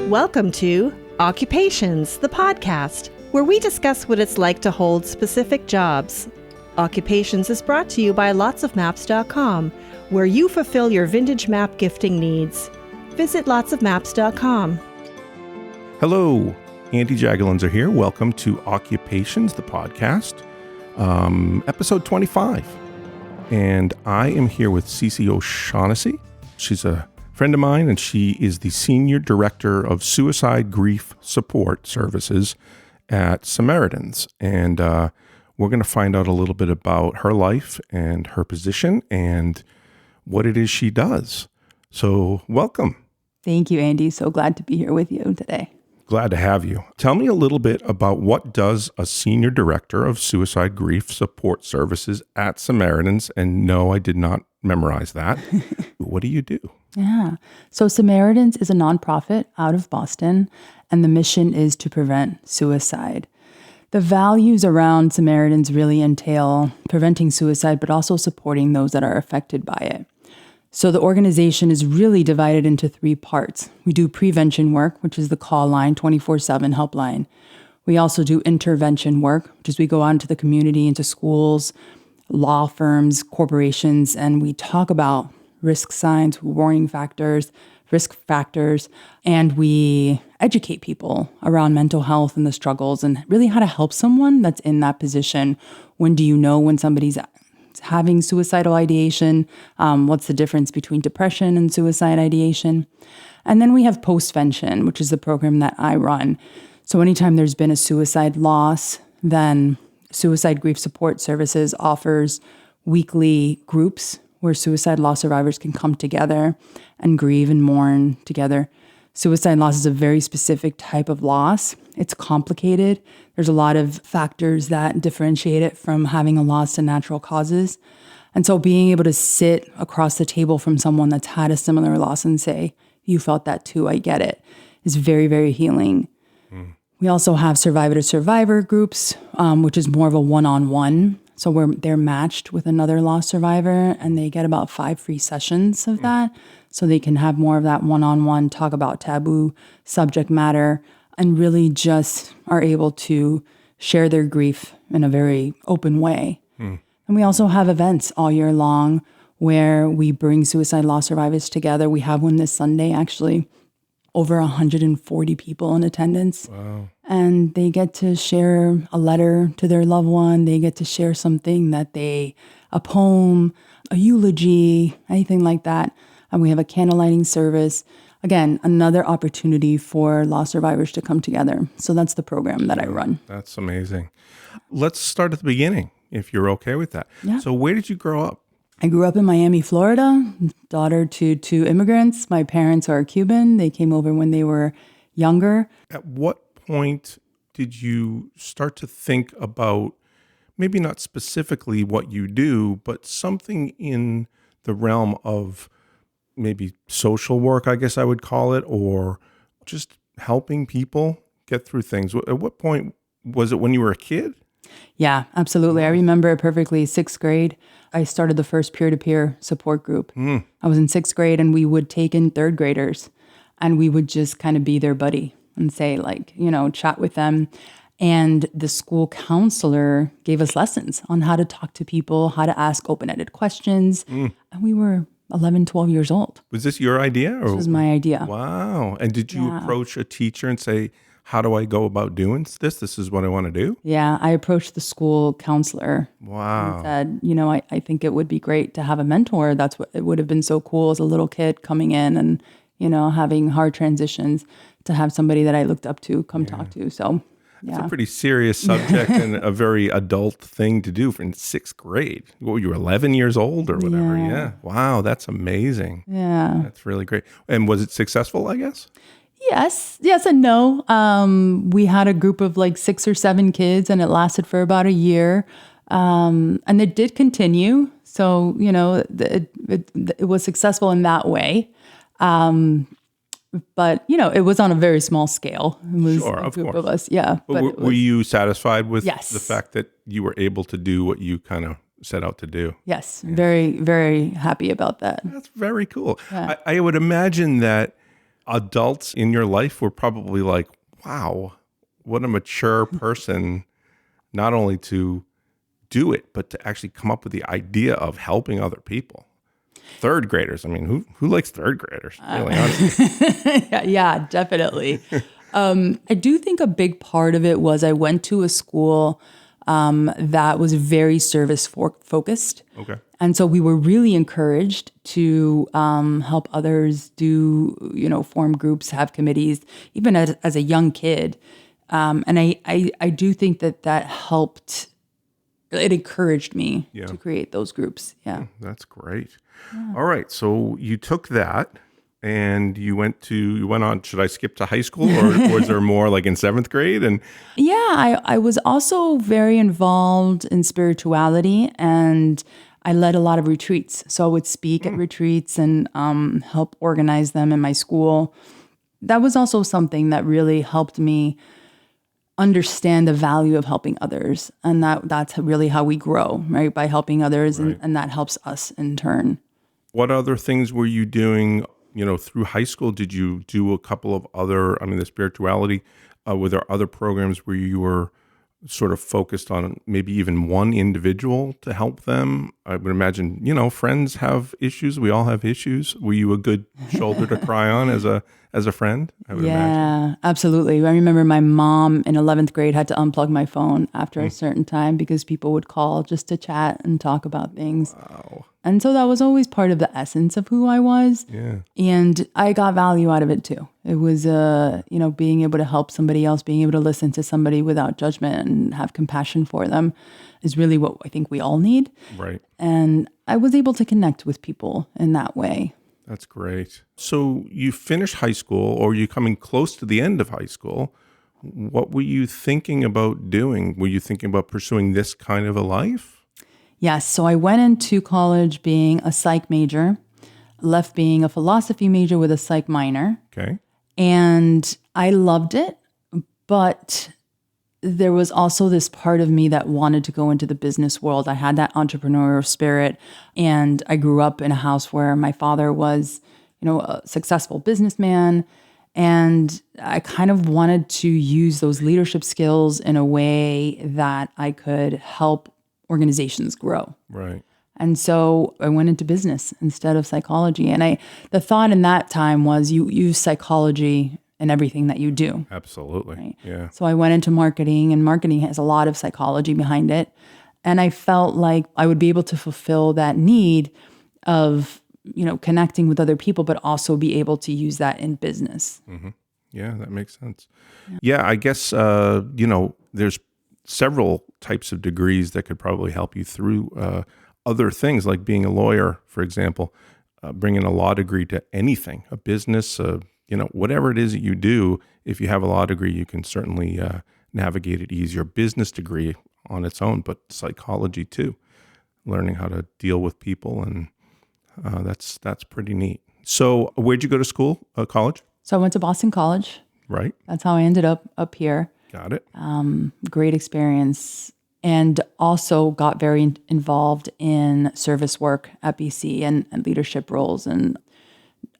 Welcome to Occupations, the podcast, where we discuss what it's like to hold specific jobs. Occupations is brought to you by lotsofmaps.com, where you fulfill your vintage map gifting needs. Visit lotsofmaps.com. Hello, Andy Jaggelinzer here. Welcome to Occupations, the podcast, episode 25. And I am here with Sissi O'Shaughenessy. She's a friend of mine, and she is the Senior Director of Suicide Grief Support Services at Samaritans. And we're going to find out a little bit about her life and her position and what it is she does. So welcome. Thank you, Andy. So glad to be here with you today. Glad to have you. Tell me a little bit about what does a Senior Director of Suicide Grief Support Services at Samaritans? And no, I did not memorize that. What do you do? Yeah. So Samaritans is a nonprofit out of Boston, and the mission is to prevent suicide. The values around Samaritans really entail preventing suicide, but also supporting those that are affected by it. So the organization is really divided into three parts. We do prevention work, which is the call line, 24/7 helpline. We also do intervention work, which is we go out into the community, into schools, law firms, corporations, and we talk about risk signs, warning factors, risk factors, and we educate people around mental health and the struggles and really how to help someone that's in that position. When do you know when somebody's having suicidal ideation? What's the difference between depression and suicide ideation? And then we have postvention, which is the program that I run. So anytime there's been a suicide loss, then Suicide Grief Support Services offers weekly groups where suicide loss survivors can come together and grieve and mourn together. Suicide loss is a very specific type of loss. It's complicated. There's a lot of factors that differentiate it from having a loss to natural causes. And so being able to sit across the table from someone that's had a similar loss and say, you felt that too, I get it, is very, very healing. We also have survivor to survivor groups, which is more of a one-on-one. So they're matched with another loss survivor, and they get about 5 free sessions of that. So they can have more of that one-on-one, talk about taboo subject matter, and really just are able to share their grief in a very open way. And we also have events all year long where we bring suicide loss survivors together. We have one this Sunday, actually. Over 140 people in attendance. Wow. And they get to share a letter to their loved one. They get to share something a poem, a eulogy, anything like that. And we have a candle lighting service. Again, another opportunity for loss survivors to come together. So that's the program that I run. That's amazing. Let's start at the beginning, if you're okay with that. Yeah. So where did you grow up? I grew up in Miami, Florida, daughter to 2 immigrants. My parents are Cuban. They came over when they were younger. At what point did you start to think about, maybe not specifically what you do, but something in the realm of maybe social work, I guess I would call it, or just helping people get through things? At what point was it? When you were a kid? Yeah, absolutely. I remember it perfectly. 6th grade, I started the first peer-to-peer support group. I was in 6th grade, and we would take in 3rd graders, and we would just kind of be their buddy and say, chat with them. And the school counselor gave us lessons on how to talk to people, how to ask open-ended questions. And we were 11, 12 years old. Was this your idea? Or? This was my idea. Wow. And did you approach a teacher and say, how do I go about doing this? This is what I want to do? Yeah, I approached the school counselor. Wow. And said, I think it would be great to have a mentor. That's what it would have been so cool as a little kid coming in and, having hard transitions, to have somebody that I looked up to come talk to. So, yeah. It's a pretty serious subject and a very adult thing to do in 6th grade. What were you, 11 years old or whatever? Yeah. Wow, that's amazing. Yeah. That's really great. And was it successful, I guess? Yes and no. We had a group of 6 or 7 kids, and it lasted for about a year. And it did continue. So, it was successful in that way. But, it was on a very small scale. It was a group of us. Yeah. But were you satisfied with Yes. the fact that you were able to do what you kind of set out to do? Yes. Very, very happy about that. That's very cool. Yeah. I would imagine that adults in your life were probably like, wow, what a mature person, not only to do it, but to actually come up with the idea of helping other people. Third graders. I mean, who likes third graders? Really, honestly. Yeah, definitely. I do think a big part of it was I went to a school that was very service focused. Okay. And so we were really encouraged to help others do, form groups, have committees, even as a young kid. And I do think that helped. It encouraged me to create those groups. Yeah. That's great. Yeah. All right. So you took that and you went on, should I skip to high school or was there more like in 7th grade? And yeah, I was also very involved in spirituality and I led a lot of retreats. So I would speak at retreats and help organize them in my school. That was also something that really helped me understand the value of helping others. And that's really how we grow, right? By helping others, right. and that helps us in turn. What other things were you doing, through high school? Did you do a couple of other, the spirituality, were there other programs where you were sort of focused on maybe even one individual to help them? I would imagine, friends have issues. We all have issues. Were you a good shoulder to cry on as a friend? I would imagine. Absolutely. I remember my mom in 11th grade had to unplug my phone after a certain time because people would call just to chat and talk about things. Wow. And so that was always part of the essence of who I was. Yeah. And I got value out of it too. It was, being able to help somebody else, being able to listen to somebody without judgment and have compassion for them is really what I think we all need. Right. And I was able to connect with people in that way. That's great. So you finished high school, or you're coming close to the end of high school. What were you thinking about doing? Were you thinking about pursuing this kind of a life? Yes. So I went into college being a psych major, left being a philosophy major with a psych minor. Okay. And I loved it, but there was also this part of me that wanted to go into the business world. I had that entrepreneurial spirit, and I grew up in a house where my father was, a successful businessman. And I kind of wanted to use those leadership skills in a way that I could help organizations grow. Right. And so I went into business instead of psychology. And the thought in that time was you use psychology in everything that you do. Absolutely. Right? Yeah. So I went into marketing, and marketing has a lot of psychology behind it. And I felt like I would be able to fulfill that need of, connecting with other people, but also be able to use that in business. Mm-hmm. Yeah, that makes sense. Yeah, I guess, there's several types of degrees that could probably help you through other things, like being a lawyer, for example, bringing a law degree to anything, a business, whatever it is that you do. If you have a law degree, you can certainly navigate it easier. Business degree on its own, but psychology too, learning how to deal with people, and that's pretty neat. So where'd you go to school, college? So I went to Boston College. Right. That's how I ended up here. Got it. Great experience. And also got very involved in service work at BC and leadership roles. And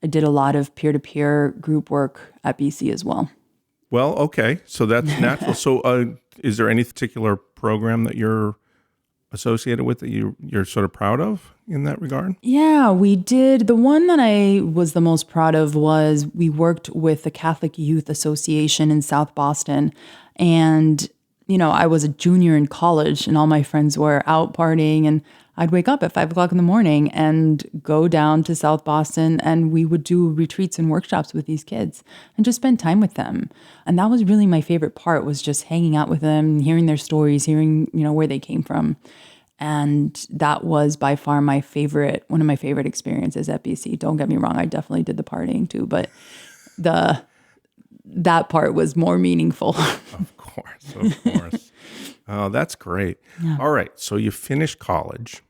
I did a lot of peer-to-peer group work at BC as well. Well, okay. So that's natural. So is there any particular program that you're associated with that you're sort of proud of in that regard? Yeah, we did. The one that I was the most proud of was we worked with the Catholic Youth Association in South Boston. And, I was a junior in college and all my friends were out partying, and I'd wake up at 5:00 in the morning and go down to South Boston, and we would do retreats and workshops with these kids and just spend time with them. And that was really my favorite part, was just hanging out with them, hearing their stories, hearing, where they came from. And that was by far one of my favorite experiences at BC. Don't get me wrong, I definitely did the partying too, but that part was more meaningful. Of course. Oh, that's great. Yeah. All right. So you finished college.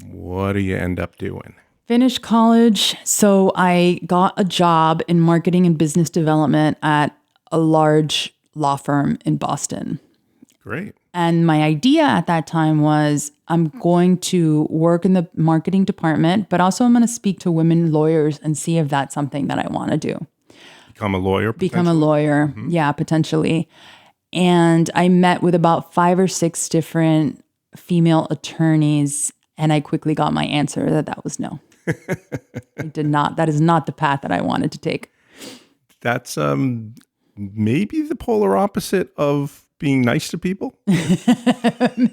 What do you end up doing? Finished college. So I got a job in marketing and business development at a large law firm in Boston. Great. And my idea at that time was I'm going to work in the marketing department, but also I'm going to speak to women lawyers and see if that's something that I want to do. become a lawyer? Become a lawyer. Yeah, potentially. And I met with about 5 or 6 different female attorneys, and I quickly got my answer that was no. I did not. That is not the path that I wanted to take. That's maybe the polar opposite of being nice to people.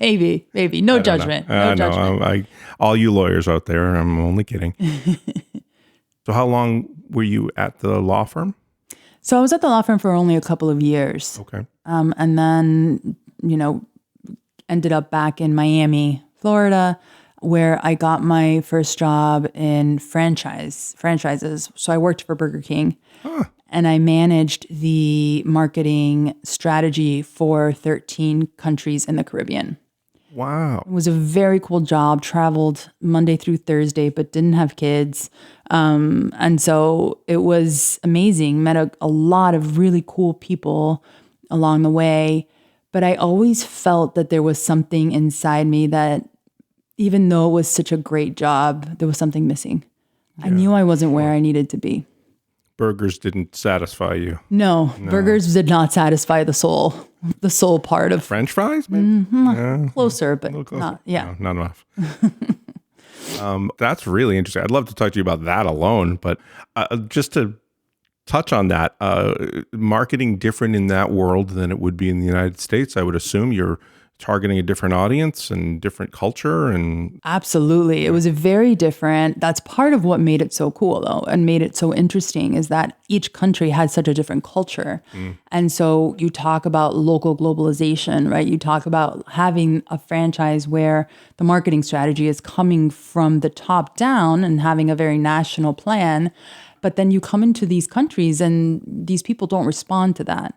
maybe. No judgment. No judgment. No, all you lawyers out there, I'm only kidding. So how long were you at the law firm? So I was at the law firm for only a couple of years. Okay. And then, ended up back in Miami, Florida, where I got my first job in franchises. So I worked for Burger King. And I managed the marketing strategy for 13 countries in the Caribbean. Wow. It was a very cool job, traveled Monday through Thursday, but didn't have kids. And so it was amazing. Met a lot of really cool people along the way. But I always felt that there was something inside me that, even though it was such a great job, there was something missing. Yeah. I knew I wasn't where I needed to be. Burgers didn't satisfy you. No, burgers did not satisfy the soul part of French fries. Maybe? Mm-hmm. Closer, but closer. Not. Yeah, no, not enough. That's really interesting. I'd love to talk to you about that alone, but just to touch on that, marketing different in that world than it would be in the United States. I would assume you're targeting a different audience and different culture. And absolutely. It was very different. That's part of what made it so cool, though, and made it so interesting, is that each country had such a different culture. And so you talk about local globalization, right? You talk about having a franchise where the marketing strategy is coming from the top down and having a very national plan. But then you come into these countries and these people don't respond to that.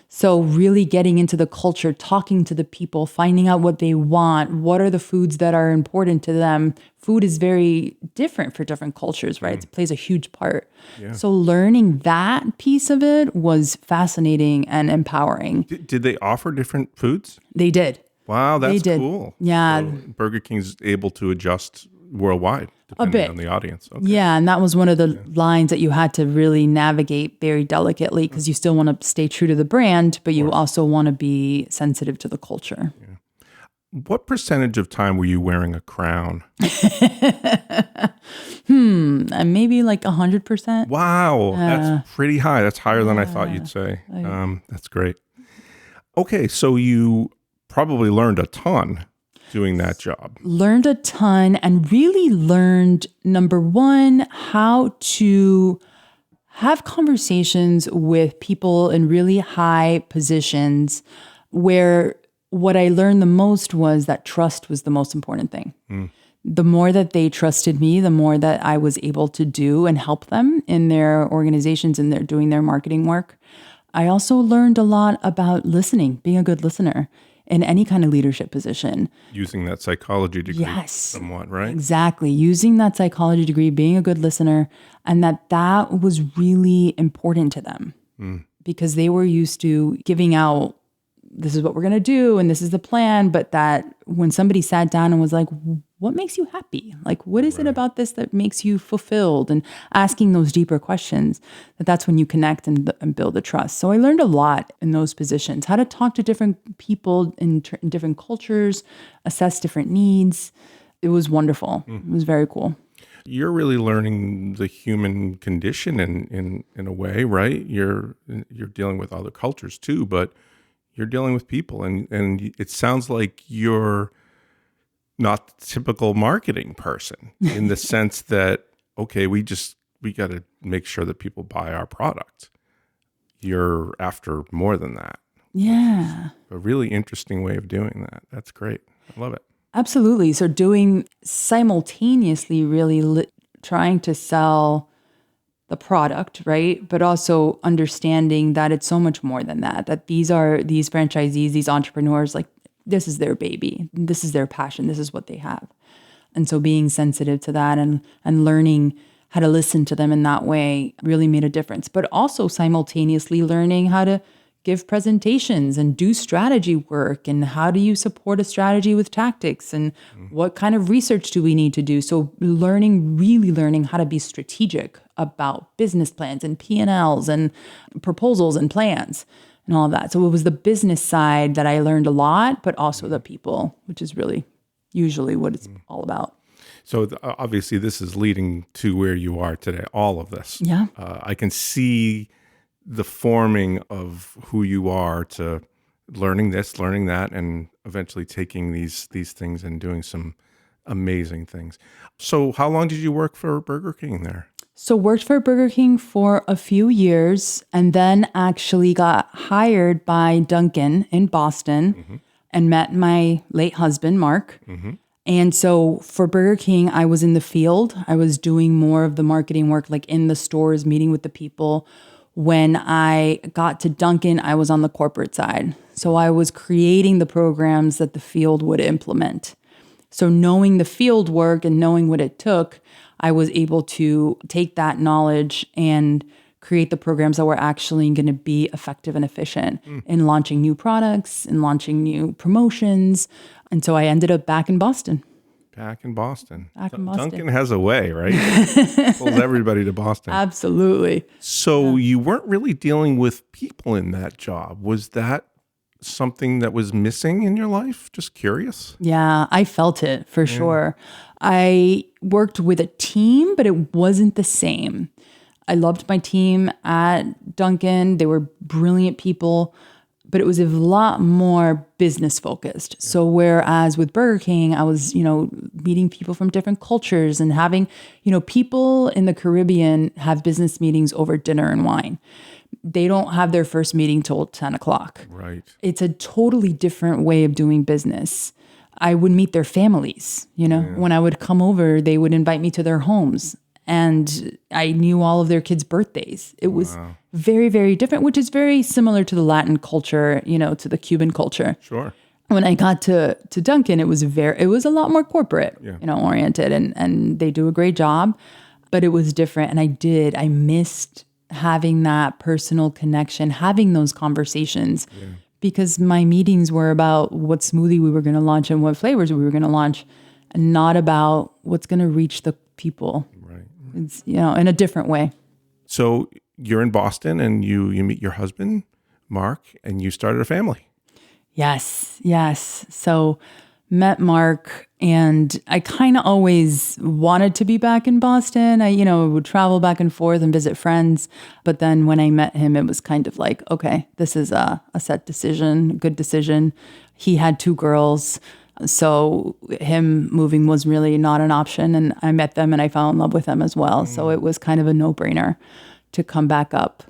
So really getting into the culture, talking to the people, finding out what they want, what are the foods that are important to them. Food is very different for different cultures, right? It plays a huge part. Yeah. So learning that piece of it was fascinating and empowering. Did they offer different foods? They did. Wow, that's cool. Yeah. So Burger King's able to adjust worldwide, depending on the audience. Okay. Yeah, and that was one of the lines that you had to really navigate very delicately, because you still want to stay true to the brand, but you also want to be sensitive to the culture. Yeah. What percentage of time were you wearing a crown? Maybe like 100%. Wow, that's pretty high. That's higher than I thought you'd say. That's great. Okay, so you probably learned a ton doing that job. Learned a ton, and really learned, number one, how to have conversations with people in really high positions, where what I learned the most was that trust was the most important thing. The more that they trusted me, the more that I was able to do and help them in their organizations and they're doing their marketing work. I also learned a lot about listening, being a good listener in any kind of leadership position. Using that psychology degree somewhat, right? Exactly. Using that psychology degree, being a good listener, and that was really important to them because they were used to giving out, this is what we're going to do and this is the plan, but that when somebody sat down and was like, what makes you happy? Like, what is it about this that makes you fulfilled? And asking those deeper questions, that's when you connect and build the trust. So I learned a lot in those positions, how to talk to different people in different cultures, assess different needs. It was wonderful. It was very cool. You're really learning the human condition in a way, right? You're dealing with other cultures too, but you're dealing with people, and it sounds like you're not the typical marketing person in the sense that, okay, we got to make sure that people buy our product. You're after more than that. Yeah. A really interesting way of doing that. That's great. I love it. Absolutely. So doing simultaneously, really trying to sell the product, right? But also understanding that it's so much more than that, that these franchisees, these entrepreneurs, like, this is their baby. This is their passion. This is what they have. And so being sensitive to that and learning how to listen to them in that way really made a difference. But also simultaneously learning how to give presentations and do strategy work, and how do you support a strategy with tactics, and what kind of research do we need to do. So really learning how to be strategic about business plans and P&Ls and proposals and plans and all of that. So it was the business side that I learned a lot, but also the people, which is really usually what it's all about. So obviously this is leading to where you are today, all of this. Yeah. I can see the forming of who you are to learning this, learning that, and eventually taking these things and doing some amazing things. So how long did you work for Burger King there? So worked for Burger King for a few years, and then actually got hired by Dunkin' in Boston and met my late husband, Mark. And so for Burger King, I was in the field. I was doing more of the marketing work, like in the stores, meeting with the people. When I got to Dunkin', I was on the corporate side. So I was creating the programs that the field would implement. So knowing the field work and knowing what it took, I was able to take that knowledge and create the programs that were actually going to be effective and efficient in launching new products and launching new promotions. And so I ended up back in Boston. Back in Boston. Dunkin' has a way, right? Pulls everybody to Boston. Absolutely. So you weren't really dealing with people in that job. Was that something that was missing in your life? Just curious. Yeah, I felt it for sure. I worked with a team, but it wasn't the same. I loved my team at Dunkin'. They were brilliant people, but it was a lot more business focused. Yeah. So whereas with Burger King, I was, meeting people from different cultures and having, people in the Caribbean have business meetings over dinner and wine. They don't have their first meeting till 10 o'clock. Right. It's a totally different way of doing business. I would meet their families, When I would come over, they would invite me to their homes. And I knew all of their kids' birthdays. It was very, very different, which is very similar to the Latin culture, to the Cuban culture. Sure. When I got to Dunkin', it was a lot more corporate, oriented, and they do a great job, but it was different. And I missed having that personal connection, having those conversations, because my meetings were about what smoothie we were going to launch and what flavors we were going to launch, and not about what's going to reach the people. Right. It's, in a different way. So you're in Boston and you meet your husband, Mark, and you started a family. Yes. So met Mark, and I kind of always wanted to be back in Boston. I would travel back and forth and visit friends. But then when I met him, it was kind of like, okay, this is a set decision, good decision. He had 2 girls. So him moving was really not an option. And I met them and I fell in love with them as well. So it was kind of a no-brainer to come back up.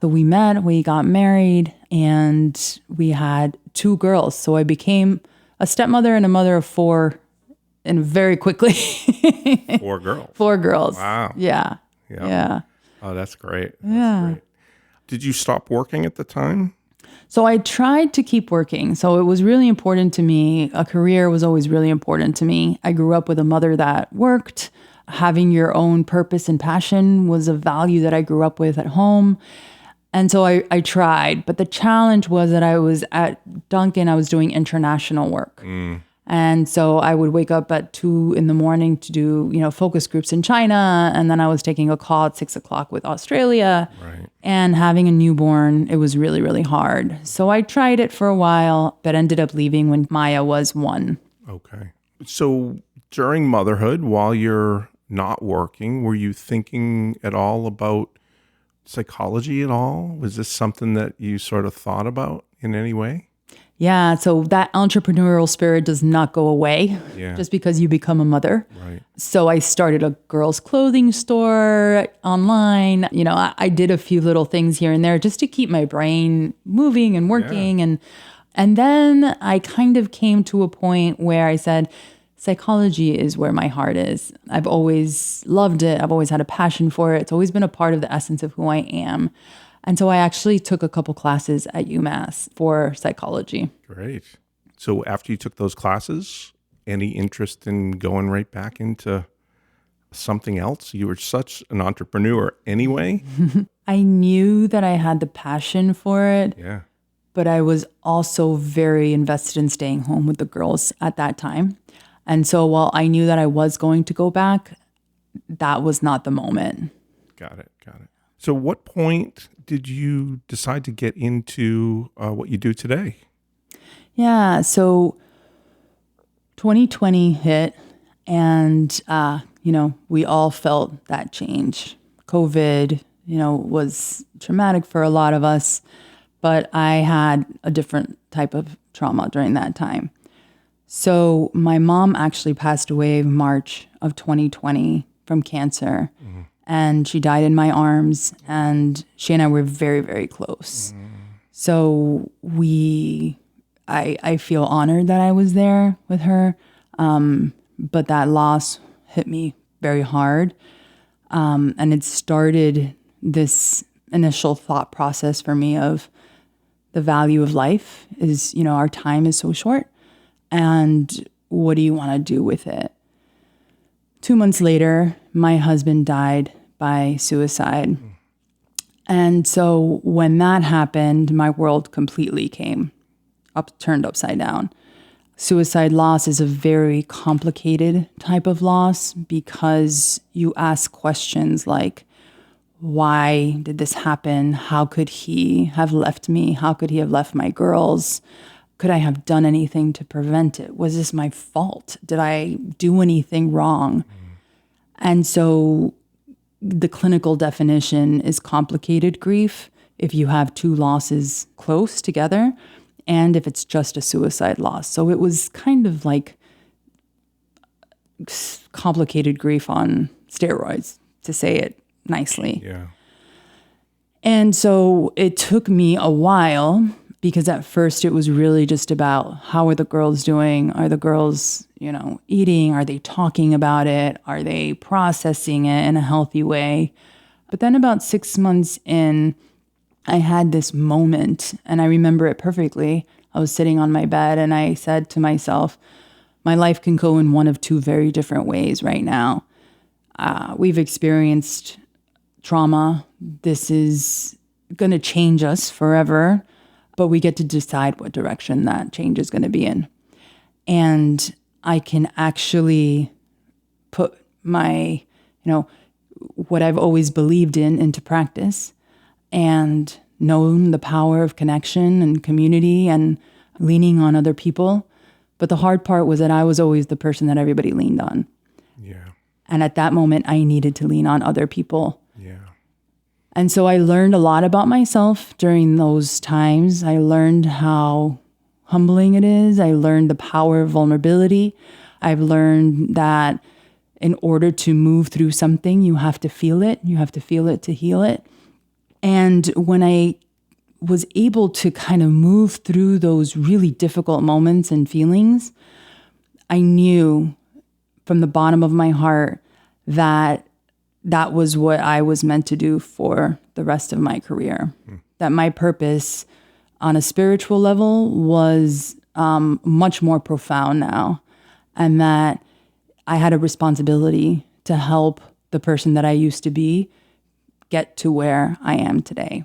So we met, we got married, and we had 2 girls. So I became a stepmother and a mother of 4, and very quickly. 4 girls. 4 girls. Wow. Yeah. Oh, that's great. That's great. Did you stop working at the time? So I tried to keep working. So it was really important to me. A career was always really important to me. I grew up with a mother that worked. Having your own purpose and passion was a value that I grew up with at home. And so I tried. But the challenge was that I was at Dunkin', I was doing international work. And so I would wake up at 2 a.m. to do, focus groups in China. And then I was taking a call at 6 o'clock with Australia. Right. And having a newborn, it was really, really hard. So I tried it for a while, but ended up leaving when Maya was 1. Okay. So during motherhood, while you're not working, were you thinking at all about psychology at all? Was this something that you sort of thought about in any way? Yeah, so that entrepreneurial spirit does not go away just because you become a mother. Right. So I started a girls' clothing store online. I did a few little things here and there just to keep my brain moving and working. And then I kind of came to a point where I said, psychology is where my heart is. I've always loved it. I've always had a passion for it. It's always been a part of the essence of who I am. And so I actually took a couple classes at UMass for psychology. Great. So after you took those classes, any interest in going right back into something else? You were such an entrepreneur anyway. I knew that I had the passion for it. Yeah. but I was also very invested in staying home with the girls at that time. And so while I knew that I was going to go back, that was not the moment. Got it. So what point did you decide to get into what you do today? Yeah, so 2020 hit, and, we all felt that change. COVID, was traumatic for a lot of us, but I had a different type of trauma during that time. So my mom actually passed away in March of 2020 from cancer. Mm-hmm. And she died in my arms, and she and I were very, very close. Mm. So I feel honored that I was there with her. But that loss hit me very hard. And it started this initial thought process for me of the value of life is, our time is so short. And what do you want to do with it? 2 months later, my husband died by suicide. And so when that happened, my world completely turned upside down. Suicide loss is a very complicated type of loss because you ask questions like, why did this happen? How could he have left me? How could he have left my girls? Could I have done anything to prevent it? Was this my fault? Did I do anything wrong? And so the clinical definition is complicated grief if you have two losses close together and if it's just a suicide loss. So it was kind of like complicated grief on steroids, to say it nicely. Yeah. And so it took me a while because at first it was really just about how are the girls doing? Are the girls, eating? Are they talking about it? Are they processing it in a healthy way? But then about 6 months in, I had this moment, and I remember it perfectly. I was sitting on my bed and I said to myself, my life can go in one of two very different ways right now. We've experienced trauma. This is going to change us forever, but we get to decide what direction that change is going to be in. And I can actually put my, what I've always believed in into practice and known the power of connection and community and leaning on other people. But the hard part was that I was always the person that everybody leaned on. Yeah. And at that moment, I needed to lean on other people. Yeah. And so I learned a lot about myself during those times. I learned how humbling it is. I learned the power of vulnerability. I've learned that in order to move through something, you have to feel it. You have to feel it to heal it. And when I was able to kind of move through those really difficult moments and feelings, I knew from the bottom of my heart that that was what I was meant to do for the rest of my career. That my purpose on a spiritual level was much more profound now. And that I had a responsibility to help the person that I used to be get to where I am today.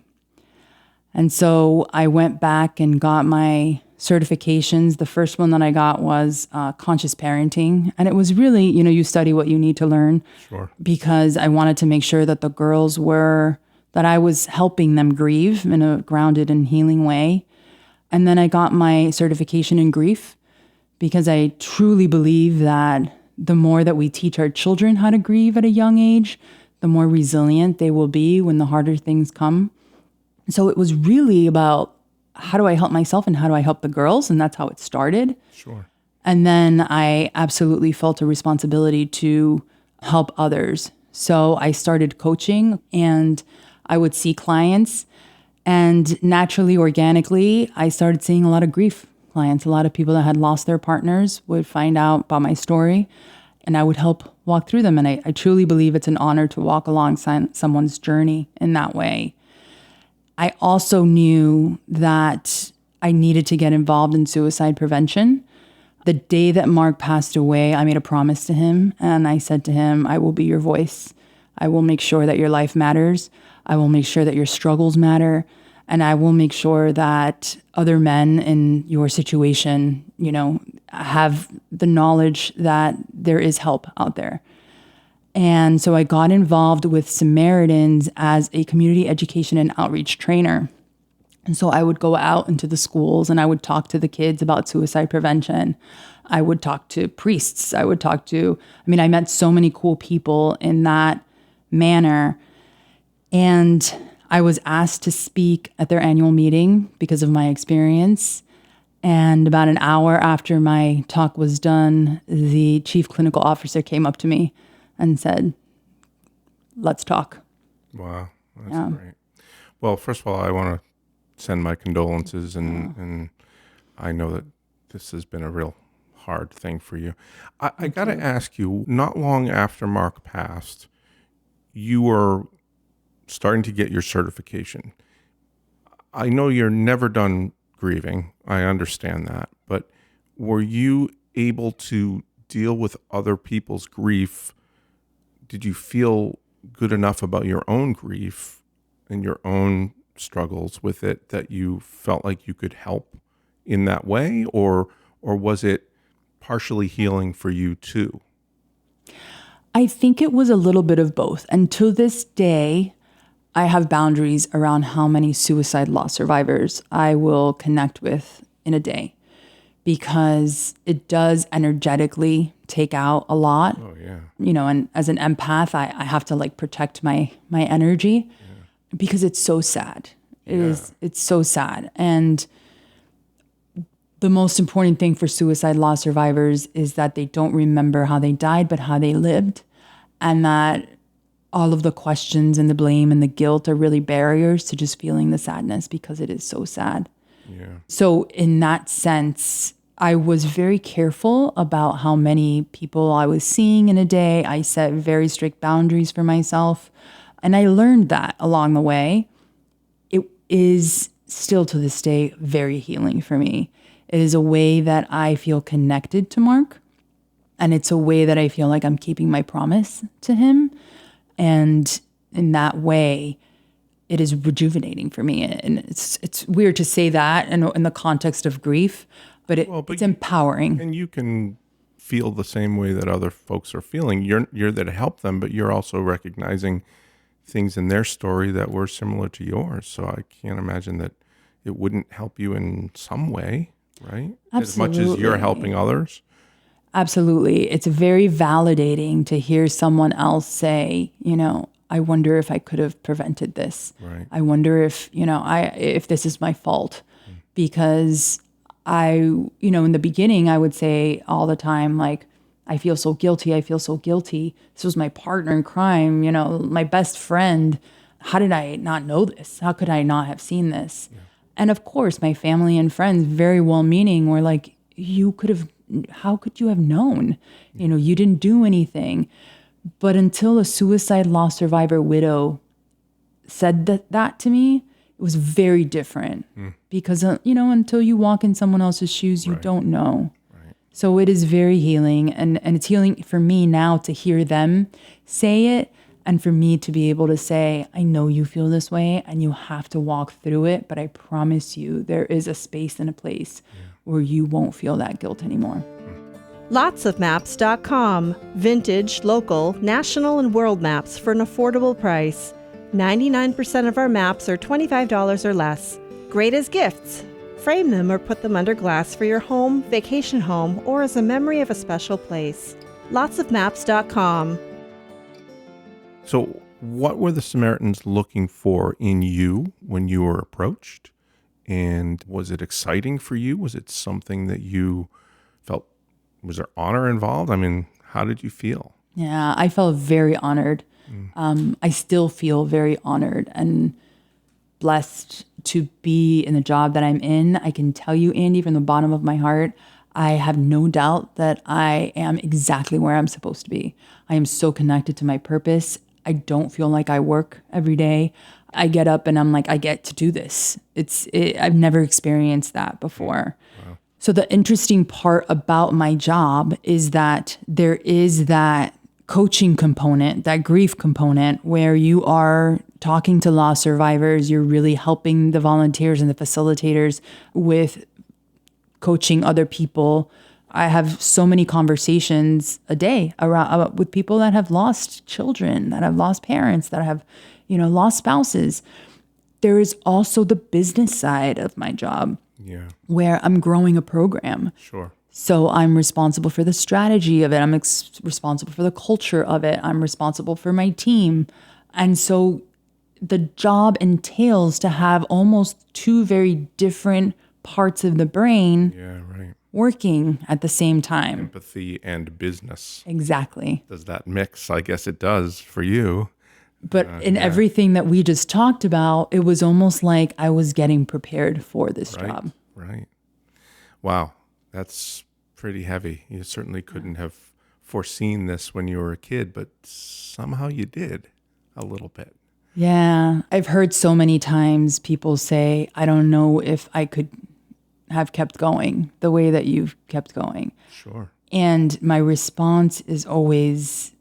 And so I went back and got my certifications. The first one that I got was conscious parenting. And it was really, you study what you need to learn. Sure. Because I wanted to make sure that the girls that I was helping them grieve in a grounded and healing way. And then I got my certification in grief because I truly believe that the more that we teach our children how to grieve at a young age, the more resilient they will be when the harder things come. So it was really about how do I help myself and how do I help the girls? And that's how it started. Sure. And then I absolutely felt a responsibility to help others. So I started coaching and I would see clients, and naturally, organically, I started seeing a lot of grief clients. A lot of people that had lost their partners would find out about my story, and I would help walk through them. And I truly believe it's an honor to walk alongside someone's journey in that way. I also knew that I needed to get involved in suicide prevention. The day that Mark passed away, I made a promise to him, and I said to him, I will be your voice. I will make sure that your life matters. I will make sure that your struggles matter. And I will make sure that other men in your situation, have the knowledge that there is help out there. And so I got involved with Samaritans as a community education and outreach trainer. And so I would go out into the schools and I would talk to the kids about suicide prevention. I would talk to priests. I met so many cool people in that manner. And I was asked to speak at their annual meeting because of my experience. And about an hour after my talk was done, the chief clinical officer came up to me and said, "Let's talk." Wow, that's great. Well, first of all, I want to send my condolences, and I know that this has been a real hard thing for you. I got to ask you, not long after Mark passed, you were starting to get your certification. I know you're never done grieving. I understand that. But were you able to deal with other people's grief? Did you feel good enough about your own grief and your own struggles with it that you felt like you could help in that way? Or was it partially healing for you too? I think it was a little bit of both. And to this day, I have boundaries around how many suicide loss survivors I will connect with in a day, because it does energetically take out a lot. Oh, yeah. And as an empath, I have to protect my energy because it's so sad. It's so sad. And the most important thing for suicide loss survivors is that they don't remember how they died, but how they lived. And that all of the questions and the blame and the guilt are really barriers to just feeling the sadness, because it is so sad. Yeah. So in that sense, I was very careful about how many people I was seeing in a day. I set very strict boundaries for myself. And I learned that along the way. It is still to this day very healing for me. It is a way that I feel connected to Mark. And it's a way that I feel like I'm keeping my promise to him. And in that way, it is rejuvenating for me. And it's weird to say that in the context of grief, but it's empowering. And you can feel the same way that other folks are feeling. You're there to help them, but you're also recognizing things in their story that were similar to yours. So I can't imagine that it wouldn't help you in some way, right? Absolutely. As much as you're helping others. Absolutely. It's very validating to hear someone else say, I wonder if I could have prevented this. Right. I wonder if, if this is my fault. Because in the beginning, I would say all the time, I feel so guilty. I feel so guilty. This was my partner in crime, my best friend. How did I not know this? How could I not have seen this? Yeah. And of course, my family and friends, very well-meaning, were like, how could you have known? You didn't do anything. But until a suicide loss survivor widow said that to me, it was very different. Because, until you walk in someone else's shoes, you don't know. Right. So it is very healing. And it's healing for me now to hear them say it, and for me to be able to say, I know you feel this way and you have to walk through it, but I promise you there is a space and a place where you won't feel that guilt anymore. Lotsofmaps.com. Vintage, local, national, and world maps for an affordable price. 99% of our maps are $25 or less. Great as gifts. Frame them or put them under glass for your home, vacation home, or as a memory of a special place. Lotsofmaps.com. So what were the Samaritans looking for in you when you were approached? And was it exciting for you? Was it something that you felt, was there honor involved? I mean, how did you feel? Yeah, I felt very honored. I still feel very honored and blessed to be in the job that I'm in. I can tell you, Andy, from the bottom of my heart, I have no doubt that I am exactly where I'm supposed to be. I am so connected to my purpose. I don't feel like I work every day. I get up and I'm like, I get to do this. I've never experienced that before. Wow. So the interesting part about my job is that there is that coaching component, that grief component, where you are talking to loss survivors. You're really helping the volunteers and the facilitators with coaching other people. I have so many conversations a day around with people that have lost children, that have lost parents, that have, lost spouses. There is also the business side of my job where I'm growing a program. Sure. So I'm responsible for the strategy of it. I'm responsible for the culture of it. I'm responsible for my team. And so the job entails to have almost two very different parts of the brain working at the same time. Empathy and business. Exactly. Does that mix? I guess it does for you. But in everything that we just talked about, it was almost like I was getting prepared for this job. Right. Wow. That's pretty heavy. You certainly couldn't have foreseen this when you were a kid, but somehow you did a little bit. Yeah. I've heard so many times people say, I don't know if I could have kept going the way that you've kept going. Sure. And my response is always,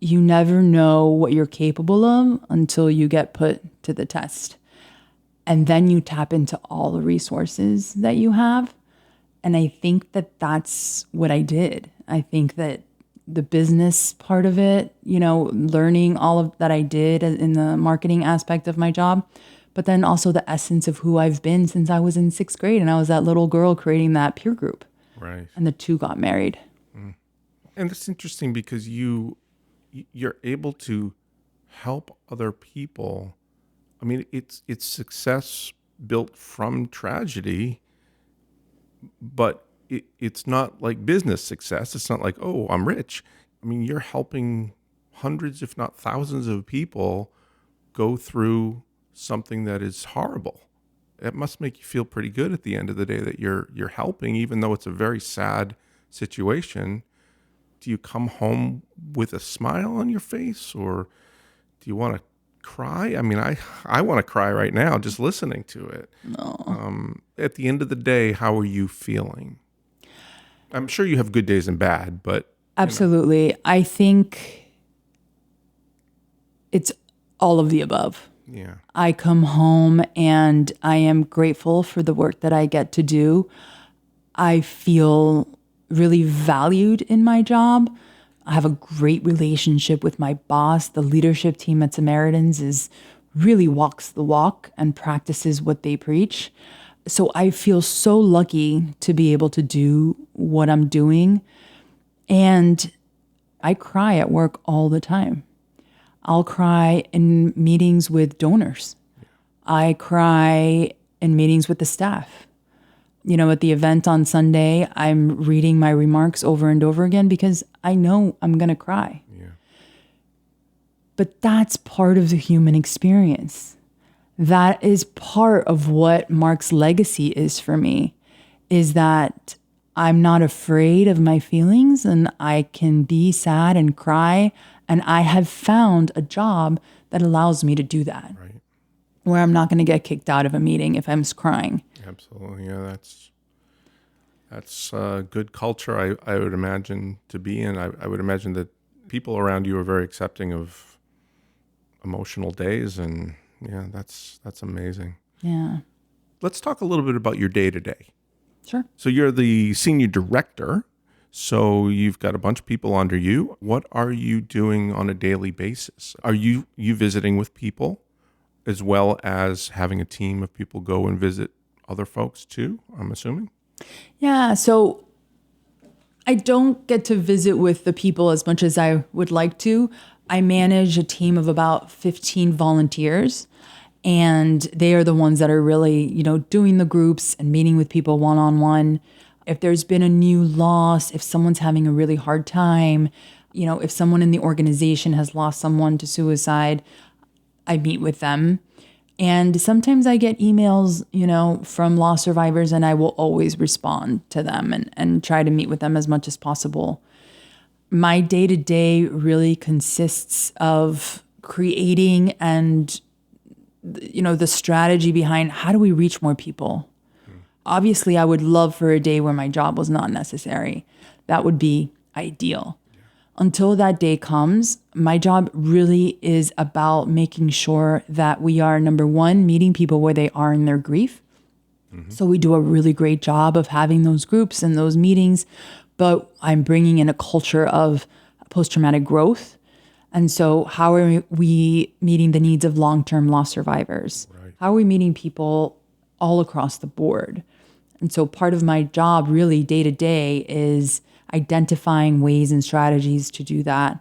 you never know what you're capable of until you get put to the test. And then you tap into all the resources that you have. And I think that that's what I did. I think that the business part of it, learning all of that I did in the marketing aspect of my job, but then also the essence of who I've been since I was in 6th grade. And I was that little girl creating that peer group. Right. And the two got married. And it's interesting because you're able to help other people. I mean, it's success built from tragedy, but it's not like business success. It's not like, oh, I'm rich. I mean, you're helping hundreds, if not thousands of people go through something that is horrible. It must make you feel pretty good at the end of the day that you're helping, even though it's a very sad situation. Do you come home with a smile on your face, or do you want to cry? I mean, I want to cry right now just listening to it. No. At the end of the day, how are you feeling? I'm sure you have good days and bad, but absolutely. I think it's all of the above. Yeah. I come home and I am grateful for the work that I get to do. I feel really valued in my job. I have a great relationship with my boss. The leadership team at Samaritans really walks the walk and practices what they preach. So I feel so lucky to be able to do what I'm doing. And I cry at work all the time. I'll cry in meetings with donors. I cry in meetings with the staff. At the event on Sunday, I'm reading my remarks over and over again because I know I'm going to cry. Yeah. But that's part of the human experience. That is part of what Mark's legacy is for me, is that I'm not afraid of my feelings and I can be sad and cry. And I have found a job that allows me to do that. Right. Where I'm not going to get kicked out of a meeting if I'm crying. Absolutely. Yeah, that's good culture, I would imagine, to be in. I would imagine that people around you are very accepting of emotional days, and yeah, that's amazing. Yeah. Let's talk a little bit about your day-to-day. Sure. So you're the senior director, so you've got a bunch of people under you. What are you doing on a daily basis? Are you visiting with people as well as having a team of people go and visit other folks too, I'm assuming? Yeah, so I don't get to visit with the people as much as I would like to. I manage a team of about 15 volunteers, and they are the ones that are really, doing the groups and meeting with people one-on-one. If there's been a new loss, if someone's having a really hard time, if someone in the organization has lost someone to suicide, I meet with them. And sometimes I get emails, from loss survivors, and I will always respond to them and try to meet with them as much as possible. My day-to-day really consists of creating and, the strategy behind how do we reach more people. Obviously, I would love for a day where my job was not necessary. That would be ideal. Until that day comes, my job really is about making sure that we are, number one, meeting people where they are in their grief. So we do a really great job of having those groups and those meetings, but I'm bringing in a culture of post-traumatic growth. And so how are we meeting the needs of long-term loss survivors? Right. How are we meeting people all across the board? And so part of my job really day to day is identifying ways and strategies to do that.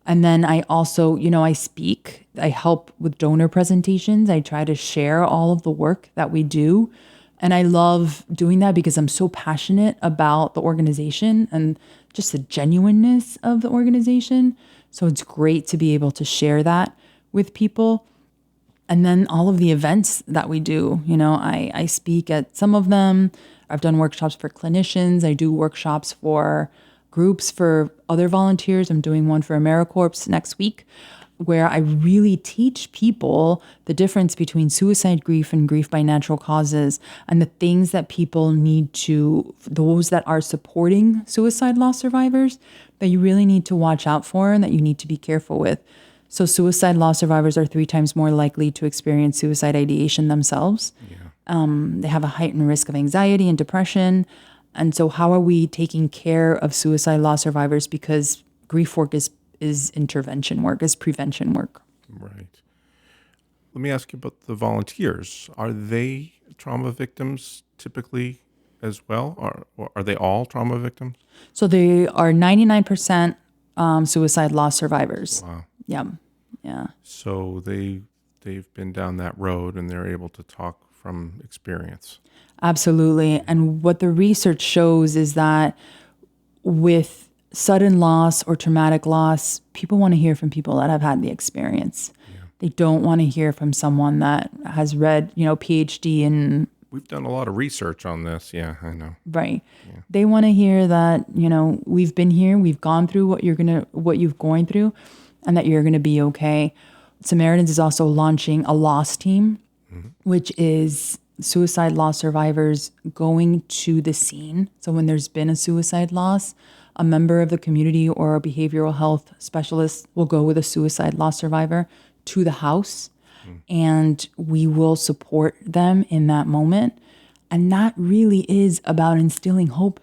And then I also, I speak, I help with donor presentations. I try to share all of the work that we do. And I love doing that because I'm so passionate about the organization and just the genuineness of the organization. So it's great to be able to share that with people. And then all of the events that we do, I speak at some of them. I've done workshops for clinicians. I do workshops for groups for other volunteers. I'm doing one for AmeriCorps next week, where I really teach people the difference between suicide grief and grief by natural causes and the things that people need to, those that are supporting suicide loss survivors, that you really need to watch out for and that you need to be careful with. So suicide loss survivors are 3 times more likely to experience suicide ideation themselves. They have a heightened risk of anxiety and depression. And so how are we taking care of suicide loss survivors? Because grief work is intervention work, is prevention work. Right. Let me ask you about the volunteers. Are they trauma victims typically as well? Or are they all trauma victims? So they are 99% suicide loss survivors. Wow. Yeah. So they've been down that road and they're able to talk from experience. Absolutely. And what the research shows is that with sudden loss or traumatic loss, people want to hear from people that have had the experience. Yeah. They don't want to hear from someone that has read, PhD in. We've done a lot of research on this. Yeah, I know. Right. Yeah. They want to hear that, we've been here, we've gone through what you've going through, and that you're going to be okay. Samaritans is also launching a loss team, which is suicide loss survivors going to the scene. So when there's been a suicide loss, a member of the community or a behavioral health specialist will go with a suicide loss survivor to the house, and we will support them in that moment. And that really is about instilling hope,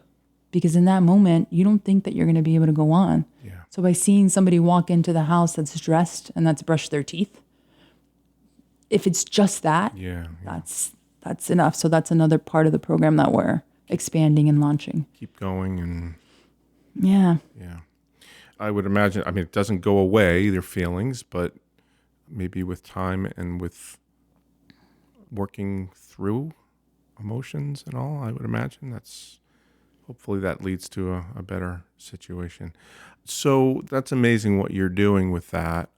because in that moment, you don't think that you're going to be able to go on. Yeah. So by seeing somebody walk into the house that's dressed and that's brushed their teeth, if it's just that, that's enough. So that's another part of the program that we're expanding and launching. Keep going and... Yeah. I would imagine, it doesn't go away, their feelings, but maybe with time and with working through emotions and all, I would imagine hopefully that leads to a better situation. So that's amazing what you're doing with that.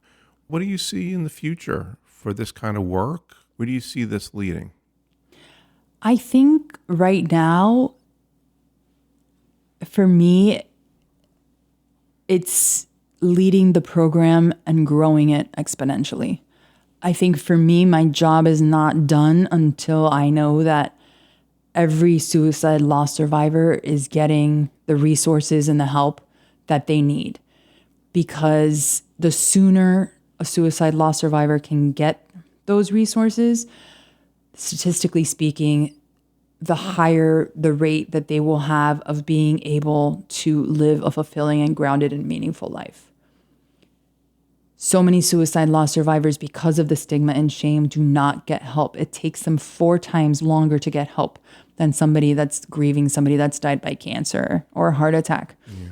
What do you see in the future for this kind of work? Where do you see this leading? I think right now, for me, it's leading the program and growing it exponentially. I think for me, my job is not done until I know that every suicide loss survivor is getting the resources and the help that they need. Because the sooner a suicide loss survivor can get those resources, statistically speaking, the higher the rate that they will have of being able to live a fulfilling and grounded and meaningful life. So many suicide loss survivors, because of the stigma and shame, do not get help. It takes them 4 times longer to get help than somebody that's grieving somebody that's died by cancer or a heart attack. Yeah.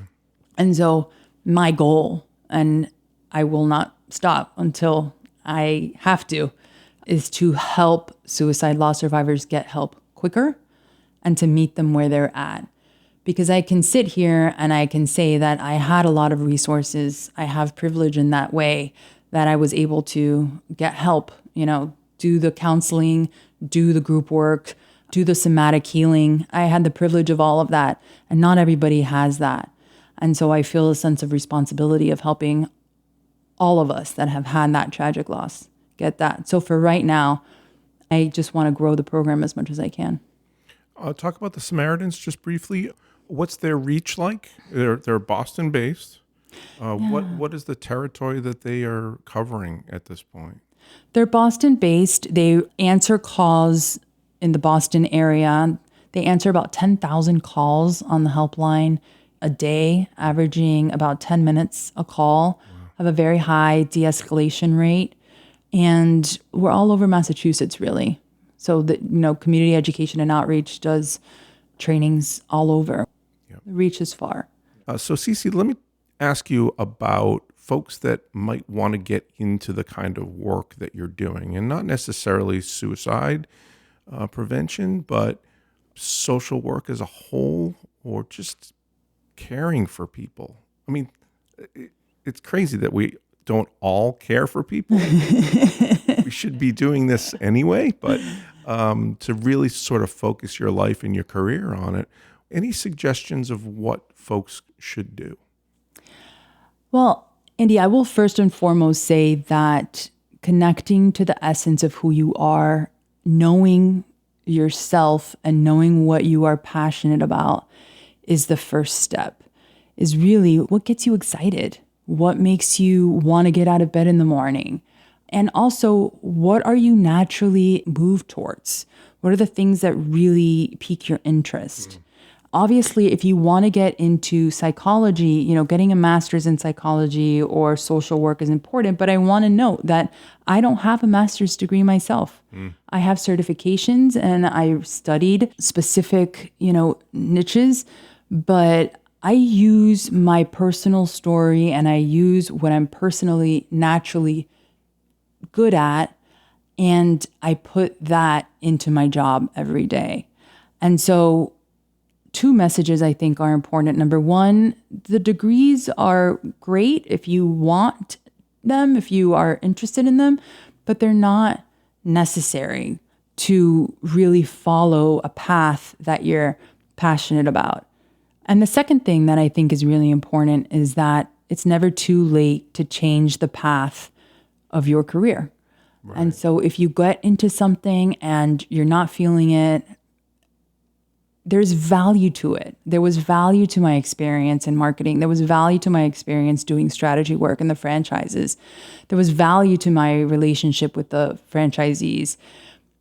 And so my goal, and I will not stop until I have to, is to help suicide loss survivors get help quicker and to meet them where they're at. Because I can sit here and I can say that I had a lot of resources. I have privilege in that way, that I was able to get help, do the counseling, do the group work, do the somatic healing. I had the privilege of all of that, and not everybody has that. And so I feel a sense of responsibility of helping all of us that have had that tragic loss get that. So for right now, I just want to grow the program as much as I can. Talk about the Samaritans just briefly. What's their reach like? They're Boston-based. What is the territory that they are covering at this point? They're Boston-based. They answer calls in the Boston area. They answer about 10,000 calls on the helpline a day, averaging about 10 minutes a call. Have a very high de-escalation rate. And we're all over Massachusetts, really. So the community education and outreach does trainings all over. Yep. Reaches far. So Sissi, let me ask you about folks that might want to get into the kind of work that you're doing, and not necessarily suicide prevention, but social work as a whole, or just caring for people. I mean, it's crazy that we don't all care for people. We should be doing this anyway, but to really sort of focus your life and your career on it, any suggestions of what folks should do? Well, Andy, I will first and foremost say that connecting to the essence of who you are, knowing yourself and knowing what you are passionate about is the first step, is really what gets you excited, what makes you want to get out of bed in the morning. And also, what are you naturally moved towards? What are the things that really pique your interest? Obviously, if you want to get into psychology, getting a master's in psychology or social work is important. But I want to note that I don't have a master's degree myself. I have certifications and I studied specific, niches, but I use my personal story and I use what I'm personally, naturally good at, and I put that into my job every day. And so 2 messages I think are important. Number one, the degrees are great if you want them, if you are interested in them, but they're not necessary to really follow a path that you're passionate about. And the second thing that I think is really important is that it's never too late to change the path of your career. Right. And so if you get into something and you're not feeling it, there's value to it. There was value to my experience in marketing. There was value to my experience doing strategy work in the franchises. There was value to my relationship with the franchisees.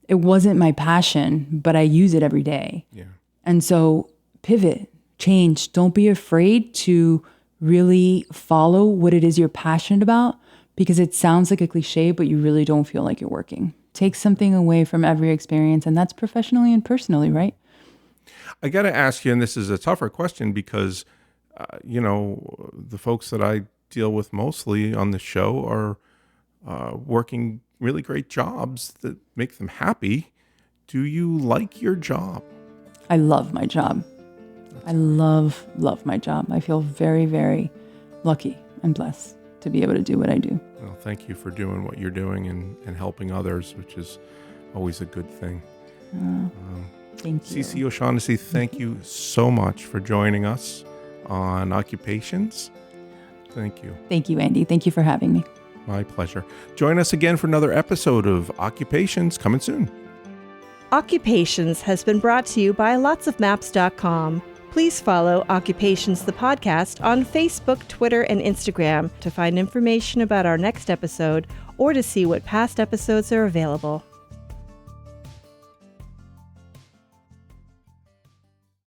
It wasn't my passion, but I use it every day. Yeah. And so pivot, change. Don't be afraid to really follow what it is you're passionate about, because it sounds like a cliche, but you really don't feel like you're working. Take something away from every experience, and that's professionally and personally, right? I got to ask you, and this is a tougher question because, the folks that I deal with mostly on the show are working really great jobs that make them happy. Do you like your job? I love my job. I love my job. I feel very, very lucky and blessed to be able to do what I do. Well, thank you for doing what you're doing and helping others, which is always a good thing. Thank you. Sissi O'Shaughenessy, thank you so much for joining us on Occupations. Thank you. Thank you, Andy. Thank you for having me. My pleasure. Join us again for another episode of Occupations, coming soon. Occupations has been brought to you by lotsofmaps.com. Please follow Occupations the podcast on Facebook, Twitter, and Instagram to find information about our next episode or to see what past episodes are available.